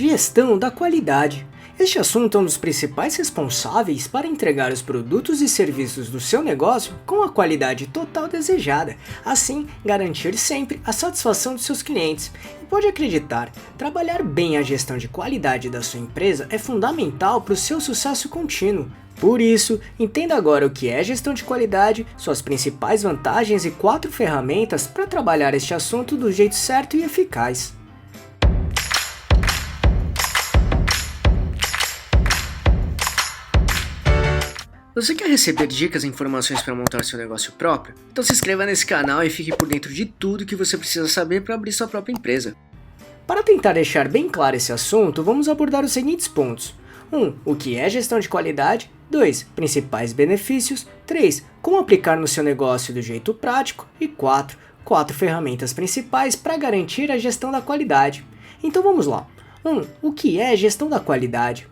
Gestão da qualidade. Este assunto é um dos principais responsáveis para entregar os produtos e serviços do seu negócio com a qualidade total desejada, assim garantir sempre a satisfação dos seus clientes. E pode acreditar, trabalhar bem a gestão de qualidade da sua empresa é fundamental para o seu sucesso contínuo. Por isso, entenda agora o que é gestão de qualidade, suas principais vantagens e 4 ferramentas para trabalhar este assunto do jeito certo e eficaz. Você quer receber dicas e informações para montar seu negócio próprio? Então se inscreva nesse canal e fique por dentro de tudo que você precisa saber para abrir sua própria empresa. Para tentar deixar bem claro esse assunto, vamos abordar os seguintes pontos. 1. O que é gestão de qualidade? 2. Principais benefícios. 3. Como aplicar no seu negócio do jeito prático. E 4. 4 ferramentas principais para garantir a gestão da qualidade. Então vamos lá. 1. O que é gestão da qualidade?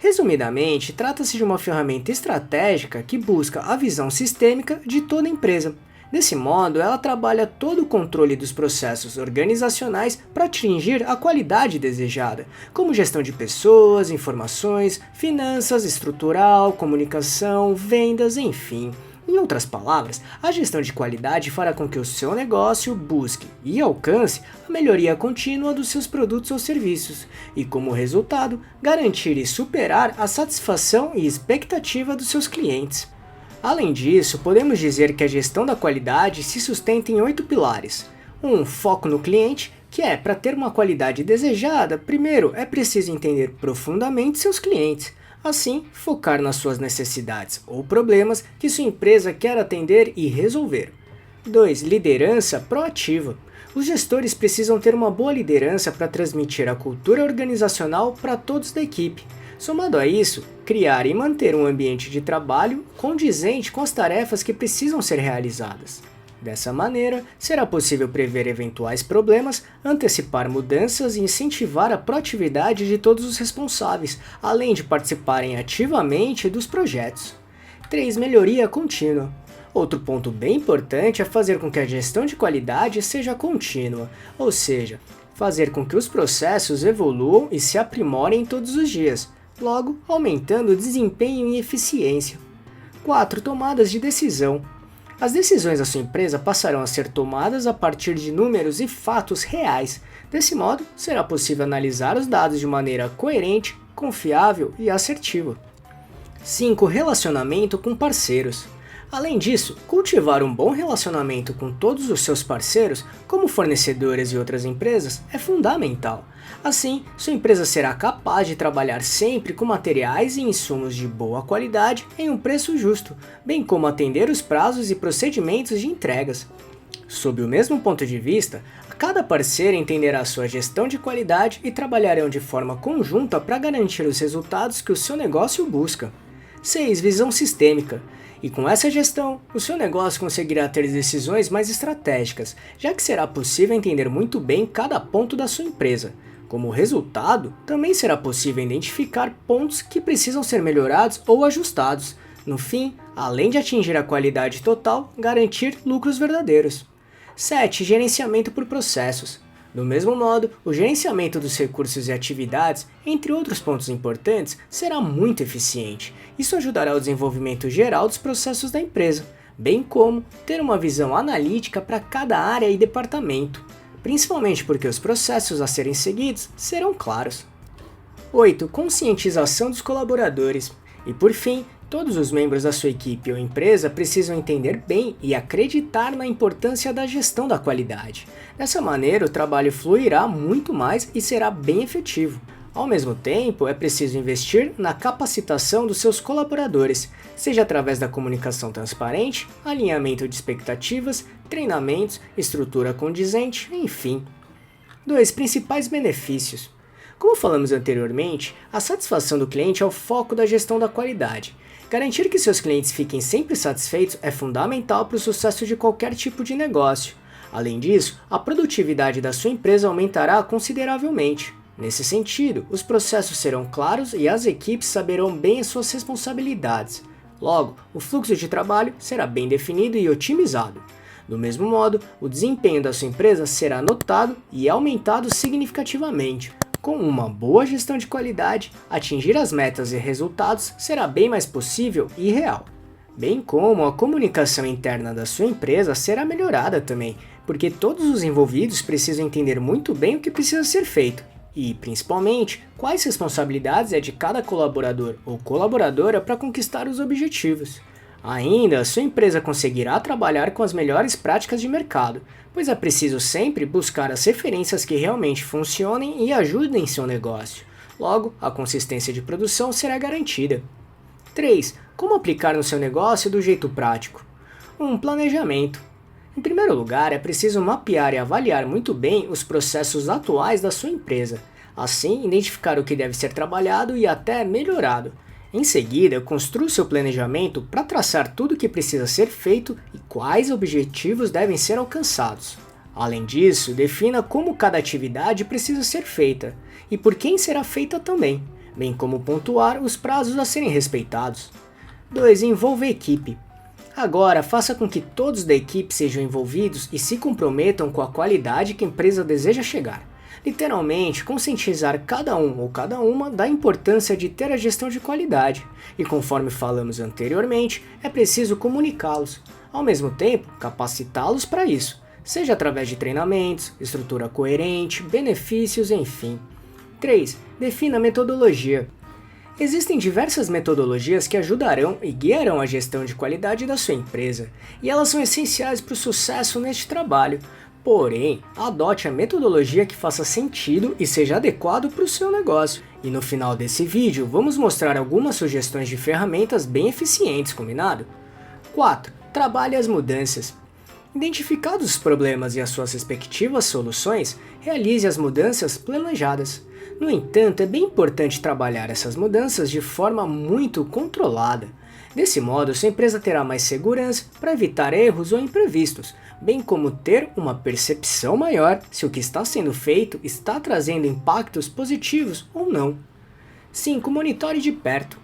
Resumidamente, trata-se de uma ferramenta estratégica que busca a visão sistêmica de toda a empresa. Desse modo, ela trabalha todo o controle dos processos organizacionais para atingir a qualidade desejada, como gestão de pessoas, informações, finanças, estrutural, comunicação, vendas, enfim. Em outras palavras, a gestão de qualidade fará com que o seu negócio busque e alcance a melhoria contínua dos seus produtos ou serviços e, como resultado, garantir e superar a satisfação e expectativa dos seus clientes. Além disso, podemos dizer que a gestão da qualidade se sustenta em 8 pilares. Foco no cliente, que é para ter uma qualidade desejada, primeiro é preciso entender profundamente seus clientes. Assim, focar nas suas necessidades ou problemas que sua empresa quer atender e resolver. 2. Liderança proativa. Os gestores precisam ter uma boa liderança para transmitir a cultura organizacional para todos da equipe. Somado a isso, criar e manter um ambiente de trabalho condizente com as tarefas que precisam ser realizadas. Dessa maneira, será possível prever eventuais problemas, antecipar mudanças e incentivar a proatividade de todos os responsáveis, além de participarem ativamente dos projetos. 3. Melhoria contínua. Outro ponto bem importante é fazer com que a gestão de qualidade seja contínua, ou seja, fazer com que os processos evoluam e se aprimorem todos os dias, logo aumentando o desempenho e eficiência. 4. Tomadas de decisão. As decisões da sua empresa passarão a ser tomadas a partir de números e fatos reais. Desse modo, será possível analisar os dados de maneira coerente, confiável e assertiva. 5. Relacionamento com parceiros. Além disso, cultivar um bom relacionamento com todos os seus parceiros, como fornecedores e outras empresas, é fundamental. Assim, sua empresa será capaz de trabalhar sempre com materiais e insumos de boa qualidade em um preço justo, bem como atender os prazos e procedimentos de entregas. Sob o mesmo ponto de vista, cada parceiro entenderá sua gestão de qualidade e trabalharão de forma conjunta para garantir os resultados que o seu negócio busca. 6. Visão sistêmica. E com essa gestão, o seu negócio conseguirá ter decisões mais estratégicas, já que será possível entender muito bem cada ponto da sua empresa. Como resultado, também será possível identificar pontos que precisam ser melhorados ou ajustados. No fim, além de atingir a qualidade total, garantir lucros verdadeiros. 7. Gerenciamento por processos. Do mesmo modo, o gerenciamento dos recursos e atividades, entre outros pontos importantes, será muito eficiente. Isso ajudará ao desenvolvimento geral dos processos da empresa, bem como ter uma visão analítica para cada área e departamento, principalmente porque os processos a serem seguidos serão claros. 8. Conscientização dos colaboradores. E por fim, todos os membros da sua equipe ou empresa precisam entender bem e acreditar na importância da gestão da qualidade. Dessa maneira, o trabalho fluirá muito mais e será bem efetivo. Ao mesmo tempo, é preciso investir na capacitação dos seus colaboradores, seja através da comunicação transparente, alinhamento de expectativas, treinamentos, estrutura condizente, enfim. 2. Principais benefícios. Como falamos anteriormente, a satisfação do cliente é o foco da gestão da qualidade. Garantir que seus clientes fiquem sempre satisfeitos é fundamental para o sucesso de qualquer tipo de negócio. Além disso, a produtividade da sua empresa aumentará consideravelmente. Nesse sentido, os processos serão claros e as equipes saberão bem as suas responsabilidades. Logo, o fluxo de trabalho será bem definido e otimizado. Do mesmo modo, o desempenho da sua empresa será notado e aumentado significativamente. Com uma boa gestão de qualidade, atingir as metas e resultados será bem mais possível e real. Bem como a comunicação interna da sua empresa será melhorada também, porque todos os envolvidos precisam entender muito bem o que precisa ser feito e, principalmente, quais responsabilidades é de cada colaborador ou colaboradora para conquistar os objetivos. Ainda, sua empresa conseguirá trabalhar com as melhores práticas de mercado, pois é preciso sempre buscar as referências que realmente funcionem e ajudem seu negócio. Logo, a consistência de produção será garantida. 3. Como aplicar no seu negócio do jeito prático? Planejamento. Em primeiro lugar, é preciso mapear e avaliar muito bem os processos atuais da sua empresa. Assim, identificar o que deve ser trabalhado e até melhorado. Em seguida, construa seu planejamento para traçar tudo o que precisa ser feito e quais objetivos devem ser alcançados. Além disso, defina como cada atividade precisa ser feita e por quem será feita também, bem como pontuar os prazos a serem respeitados. 2. Envolva a equipe. Agora, faça com que todos da equipe sejam envolvidos e se comprometam com a qualidade que a empresa deseja chegar. Literalmente, conscientizar cada um ou cada uma da importância de ter a gestão de qualidade, e conforme falamos anteriormente, é preciso comunicá-los, ao mesmo tempo capacitá-los para isso, seja através de treinamentos, estrutura coerente, benefícios, enfim. 3. Defina a metodologia. Existem diversas metodologias que ajudarão e guiarão a gestão de qualidade da sua empresa, e elas são essenciais para o sucesso neste trabalho. Porém, adote a metodologia que faça sentido e seja adequado para o seu negócio. E no final desse vídeo, vamos mostrar algumas sugestões de ferramentas bem eficientes, combinado? 4. Trabalhe as mudanças. Identificados os problemas e as suas respectivas soluções, realize as mudanças planejadas. No entanto, é bem importante trabalhar essas mudanças de forma muito controlada. Desse modo, sua empresa terá mais segurança para evitar erros ou imprevistos, bem como ter uma percepção maior se o que está sendo feito está trazendo impactos positivos ou não. 5. Monitore de perto.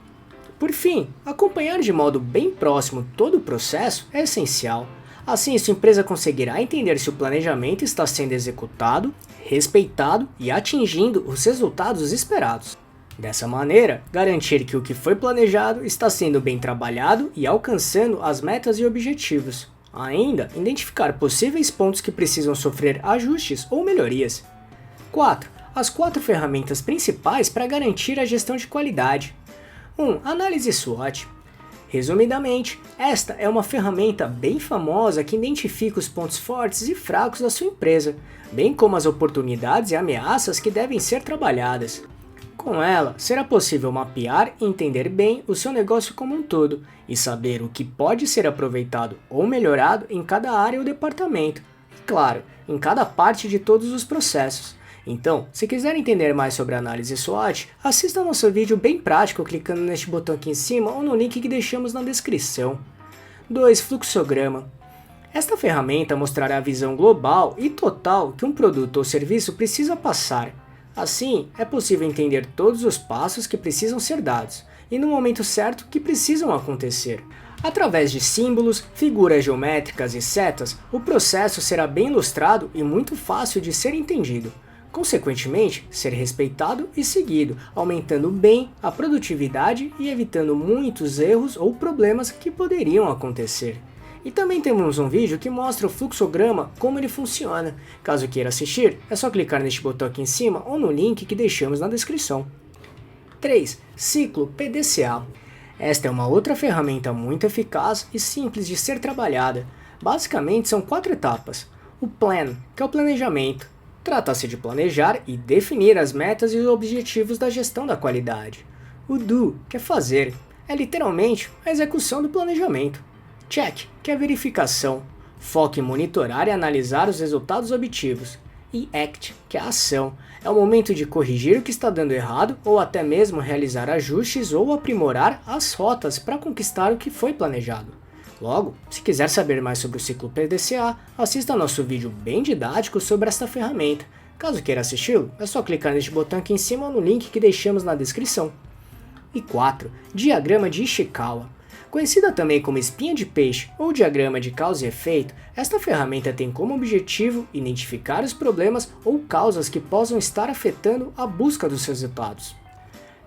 Por fim, acompanhar de modo bem próximo todo o processo é essencial. Assim, sua empresa conseguirá entender se o planejamento está sendo executado, respeitado e atingindo os resultados esperados. Dessa maneira, garantir que o que foi planejado está sendo bem trabalhado e alcançando as metas e objetivos. Ainda, identificar possíveis pontos que precisam sofrer ajustes ou melhorias. 4. As 4 ferramentas principais para garantir a gestão de qualidade. 1. Análise SWOT. Resumidamente, esta é uma ferramenta bem famosa que identifica os pontos fortes e fracos da sua empresa, bem como as oportunidades e ameaças que devem ser trabalhadas. Com ela, será possível mapear e entender bem o seu negócio como um todo e saber o que pode ser aproveitado ou melhorado em cada área ou departamento, e claro, em cada parte de todos os processos. Então, se quiser entender mais sobre a análise SWOT, assista ao nosso vídeo bem prático clicando neste botão aqui em cima ou no link que deixamos na descrição. 2. Fluxograma. Esta ferramenta mostrará a visão global e total que um produto ou serviço precisa passar. Assim, é possível entender todos os passos que precisam ser dados e no momento certo que precisam acontecer. Através de símbolos, figuras geométricas e setas, o processo será bem ilustrado e muito fácil de ser entendido. Consequentemente, ser respeitado e seguido, aumentando bem a produtividade e evitando muitos erros ou problemas que poderiam acontecer. E também temos um vídeo que mostra o fluxograma, como ele funciona. Caso queira assistir, é só clicar neste botão aqui em cima ou no link que deixamos na descrição. 3. Ciclo PDCA. Esta é uma outra ferramenta muito eficaz e simples de ser trabalhada. Basicamente são 4 etapas. O Plan, que é o planejamento. Trata-se de planejar e definir as metas e os objetivos da gestão da qualidade. O Do, que é fazer. É literalmente a execução do planejamento. Check, que é a verificação, foca em monitorar e analisar os resultados obtidos. E Act, que é a ação, é o momento de corrigir o que está dando errado ou até mesmo realizar ajustes ou aprimorar as rotas para conquistar o que foi planejado. Logo, se quiser saber mais sobre o ciclo PDCA, assista ao nosso vídeo bem didático sobre esta ferramenta. Caso queira assisti-lo, é só clicar neste botão aqui em cima ou no link que deixamos na descrição. E 4. Diagrama de Ishikawa. Conhecida também como espinha de peixe ou diagrama de causa e efeito, esta ferramenta tem como objetivo identificar os problemas ou causas que possam estar afetando a busca dos resultados.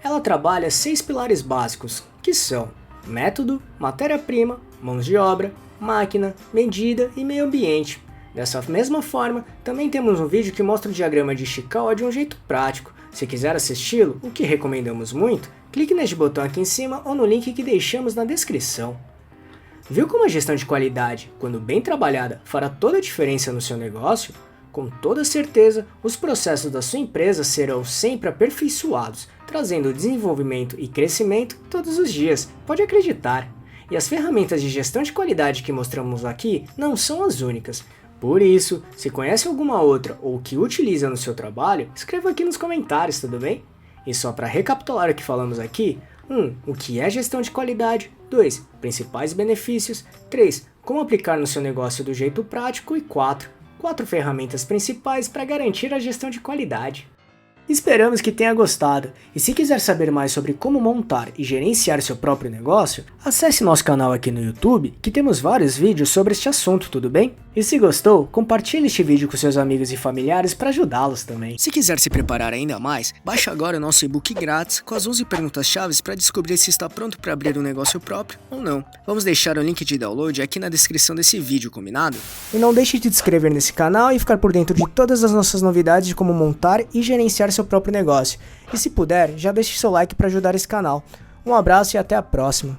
Ela trabalha 6 pilares básicos, que são método, matéria-prima, mãos de obra, máquina, medida e meio ambiente. Dessa mesma forma, também temos um vídeo que mostra o diagrama de Ishikawa de um jeito prático. Se quiser assisti-lo, o que recomendamos muito, clique neste botão aqui em cima ou no link que deixamos na descrição. Viu como a gestão de qualidade, quando bem trabalhada, fará toda a diferença no seu negócio? Com toda certeza, os processos da sua empresa serão sempre aperfeiçoados, trazendo desenvolvimento e crescimento todos os dias, pode acreditar. E as ferramentas de gestão de qualidade que mostramos aqui não são as únicas. Por isso, se conhece alguma outra ou que utiliza no seu trabalho, escreva aqui nos comentários, tudo bem? E só para recapitular o que falamos aqui, 1. O que é gestão de qualidade? 2. Principais benefícios. 3. Como aplicar no seu negócio do jeito prático. E 4 ferramentas principais para garantir a gestão de qualidade. Esperamos que tenha gostado, e se quiser saber mais sobre como montar e gerenciar seu próprio negócio, acesse nosso canal aqui no YouTube, que temos vários vídeos sobre este assunto, tudo bem? E se gostou, compartilhe este vídeo com seus amigos e familiares para ajudá-los também. Se quiser se preparar ainda mais, baixe agora o nosso e-book grátis com as 11 perguntas-chave para descobrir se está pronto para abrir um negócio próprio ou não. Vamos deixar o link de download aqui na descrição desse vídeo, combinado? E não deixe de se inscrever nesse canal e ficar por dentro de todas as nossas novidades de como montar e gerenciar seu próprio negócio. E se puder, já deixe seu like para ajudar esse canal. Um abraço e até a próxima.